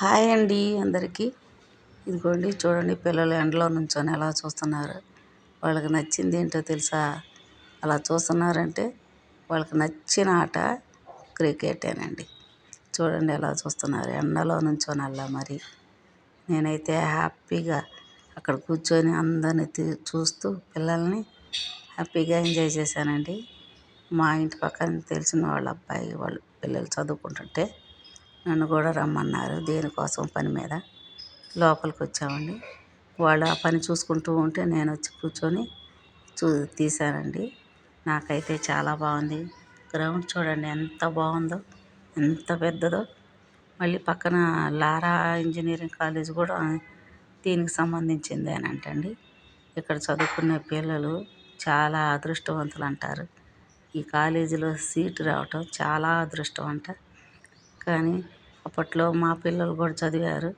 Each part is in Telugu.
హాయ్ అండి అందరికీ. ఇదిగోండి చూడండి, పిల్లలు ఎండలో నుంచొని ఎలా చూస్తున్నారు. వాళ్ళకి నచ్చింది ఏంటో తెలుసా? అలా చూస్తున్నారంటే వాళ్ళకి నచ్చిన ఆట క్రికెటేనండి. చూడండి ఎలా చూస్తున్నారు ఎండలో నుంచొని. అలా మరి నేనైతే హ్యాపీగా అక్కడ కూర్చొని అందరిని చూస్తూ పిల్లల్ని హ్యాపీగా ఎంజాయ్ చేశానండి. మా ఇంటి పక్కన తెలిసిన వాళ్ళ అబ్బాయి వాళ్ళు పిల్లలు చదువుకుంటుంటే నన్ను కూడా రమ్మన్నారు దేనికోసం పని మీద. లోపలికి వచ్చామండి. వాళ్ళు ఆ పని చూసుకుంటూ ఉంటే నేను వచ్చి కూర్చొని తీశానండి. నాకైతే చాలా బాగుంది. గ్రౌండ్ చూడండి ఎంత బాగుందో, ఎంత పెద్దదో. మళ్ళీ పక్కన లారా ఇంజనీరింగ్ కాలేజ్ కూడా దీనికి సంబంధించిందేనంటండి. ఇక్కడ చదువుకునే పిల్లలు చాలా అదృష్టవంతులు అంటారు. ఈ కాలేజీలో సీటు రావటం చాలా అదృష్టం అంట. కానీ అప్పట్లో మా పిల్లలు కూడా చదివారు.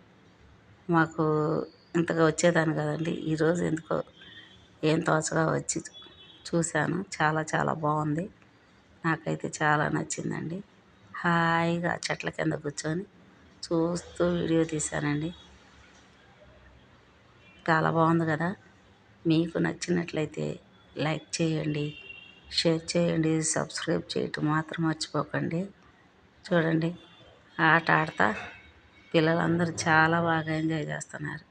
మాకు ఇంతగా వచ్చేదాన్ని కదండి. ఈరోజు ఎందుకో ఏం తోచగా వచ్చి చూశాను. చాలా చాలా బాగుంది. నాకైతే చాలా నచ్చిందండి. హాయిగా చెట్ల కింద కూర్చొని చూస్తూ వీడియో తీశానండి. చాలా బాగుంది కదా. మీకు నచ్చినట్లయితే లైక్ చేయండి, షేర్ చేయండి, సబ్స్క్రైబ్ చేయటం మాత్రం మర్చిపోకండి. చూడండి ఆట ఆడతా పిల్లలందరూ చాలా బాగా ఎంజాయ్ చేస్తున్నారు.